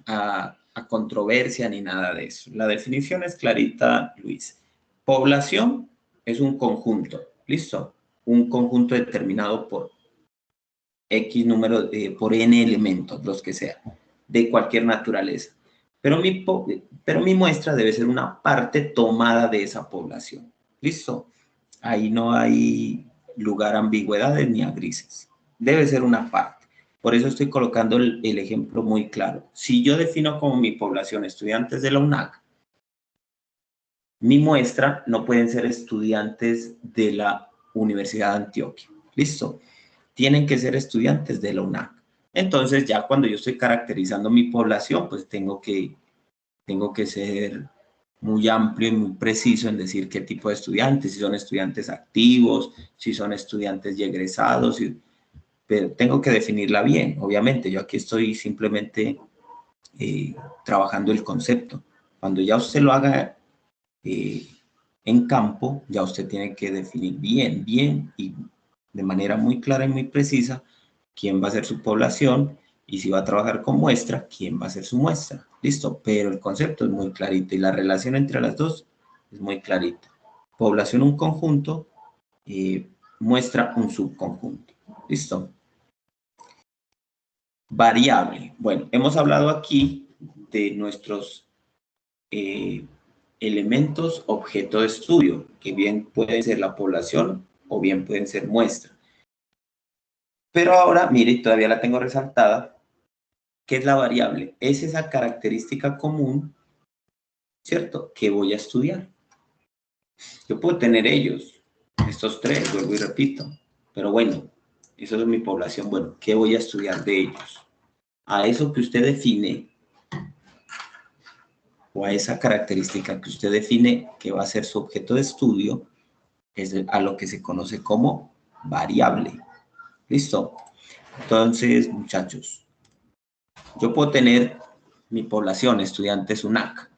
a controversia ni nada de eso. La definición es clarita, Luis. Población es un conjunto, ¿listo? Un conjunto determinado por X número, por N elementos, los que sean, de cualquier naturaleza. Pero mi muestra debe ser una parte tomada de esa población. ¿Listo? Ahí no hay lugar a ambigüedades ni a grises. Debe ser una parte. Por eso estoy colocando el ejemplo muy claro. Si yo defino como mi población estudiantes de la UNAC, mi muestra no pueden ser estudiantes de la Universidad de Antioquia. ¿Listo? Tienen que ser estudiantes de la UNAC. Entonces, ya cuando yo estoy caracterizando mi población, pues tengo que ser muy amplio y muy preciso en decir qué tipo de estudiantes, si son estudiantes activos, si son estudiantes ya egresados, pero tengo que definirla bien, obviamente. Yo aquí estoy simplemente trabajando el concepto. Cuando ya usted lo haga en campo, ya usted tiene que definir bien y de manera muy clara y muy precisa quién va a ser su población y si va a trabajar con muestra, quién va a ser su muestra. Listo, pero el concepto es muy clarito y la relación entre las dos es muy clarita. Población un conjunto, muestra un subconjunto. Listo. Variable. Bueno, hemos hablado aquí de nuestros elementos objeto de estudio, que bien pueden ser la población o bien pueden ser muestra. Pero ahora, mire, todavía la tengo resaltada. ¿Qué es la variable? Es esa característica común, ¿cierto?, que voy a estudiar. Yo puedo tener ellos, estos tres, vuelvo y repito, pero bueno, eso es mi población. Bueno, ¿qué voy a estudiar de ellos? A eso que usted define, o a esa característica que usted define que va a ser su objeto de estudio, es a lo que se conoce como variable. ¿Listo? Entonces, muchachos, yo puedo tener mi población, estudiantes UNAC,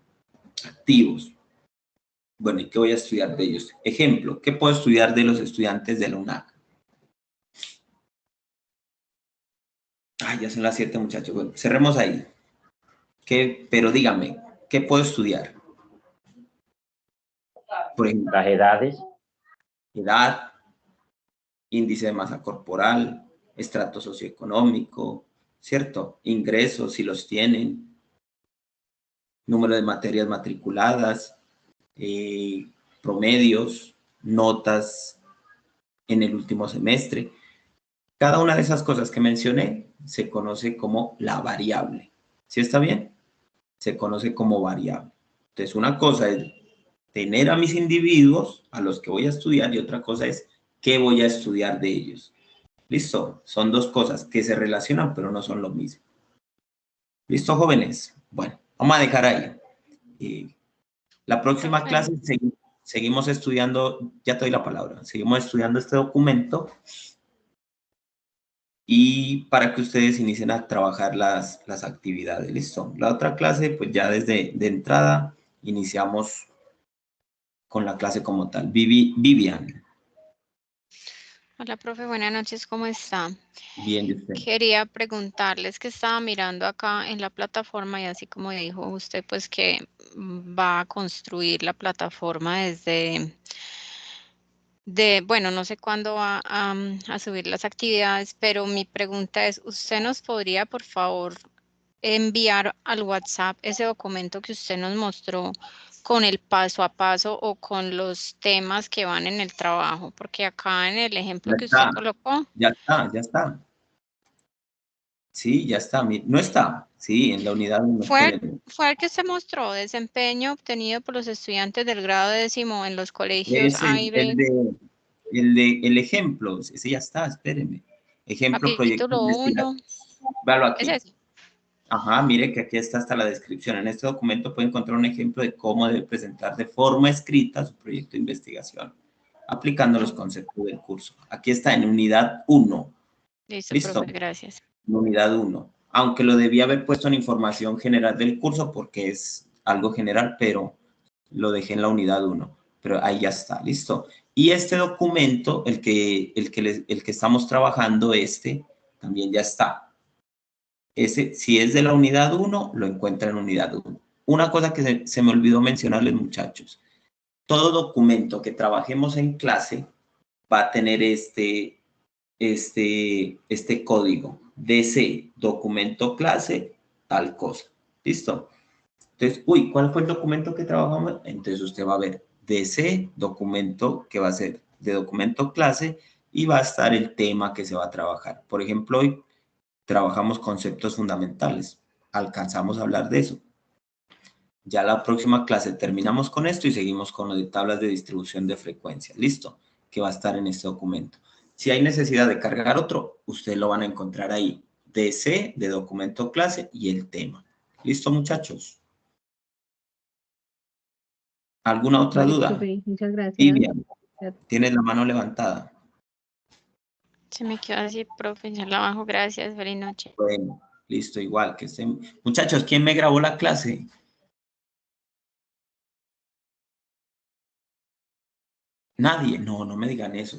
activos. Bueno, ¿y qué voy a estudiar de ellos? Ejemplo, ¿qué puedo estudiar de los estudiantes de la UNAC? Ay, ya son las 7, muchachos. Bueno, cerremos ahí. Pero dígame, ¿qué puedo estudiar? Por ejemplo, Las edades. edad, índice de masa corporal, estrato socioeconómico, ¿cierto? Ingresos, si los tienen, número de materias matriculadas, promedios, notas en el último semestre. Cada una de esas cosas que mencioné se conoce como la variable. ¿Sí está bien? Se conoce como variable. Entonces, una cosa es tener a mis individuos a los que voy a estudiar y otra cosa es qué voy a estudiar de ellos. ¿Listo? Son dos cosas que se relacionan, pero no son lo mismo. ¿Listo, jóvenes? Bueno, vamos a dejar ahí. La próxima clase seguimos estudiando, ya te doy la palabra, seguimos estudiando este documento y para que ustedes inicien a trabajar las actividades. ¿Listo? La otra clase, pues ya desde de entrada iniciamos con la clase como tal. Vivian. Hola, profe, buenas noches, ¿cómo está? Bien, ¿y usted? Quería preguntarles que estaba mirando acá en la plataforma y así como dijo usted, pues que va a construir la plataforma bueno, no sé cuándo va a subir las actividades, pero mi pregunta es, ¿usted nos podría, por favor, enviar al WhatsApp ese documento que usted nos mostró con el paso a paso o con los temas que van en el trabajo? Porque acá en el ejemplo que usted colocó. Ya está. Sí, ya está. No está. Sí, en la unidad 1. Fue el que se mostró, desempeño obtenido por los estudiantes del grado 10º en los colegios A y B. El ejemplo, ese ya está, espéreme. Ejemplo, proyecto Capítulo 1. Véalo aquí. ¿Es ese? Ajá, mire que aquí está hasta la descripción. En este documento puede encontrar un ejemplo de cómo debe presentar de forma escrita su proyecto de investigación, aplicando los conceptos del curso. Aquí está en unidad 1. Listo, profe, gracias. Unidad 1. Aunque lo debía haber puesto en información general del curso porque es algo general, pero lo dejé en la unidad 1. Pero ahí ya está, listo. Y este documento, el que estamos trabajando, también ya está. Ese, si es de la unidad 1, lo encuentra en unidad 1. Una cosa que se me olvidó mencionarles, muchachos. Todo documento que trabajemos en clase va a tener este este código. DC, documento clase, tal cosa. ¿Listo? Entonces, uy, ¿cuál fue el documento que trabajamos? Entonces usted va a ver DC, documento que va a ser de documento clase y va a estar el tema que se va a trabajar. Por ejemplo, hoy trabajamos conceptos fundamentales. Alcanzamos a hablar de eso. Ya la próxima clase terminamos con esto y seguimos con lo de tablas de distribución de frecuencia. ¿Listo? Que va a estar en este documento. Si hay necesidad de cargar otro, ustedes lo van a encontrar ahí. DC, de documento clase y el tema. ¿Listo, muchachos? ¿Alguna otra Vale, duda? profe, muchas gracias. Vivian, tienes la mano levantada. Se me quedó así, profe, ya la bajo. Gracias, feliz noche. Bueno, listo, igual que estén. Muchachos, ¿quién me grabó la clase? Nadie. No, no me digan eso.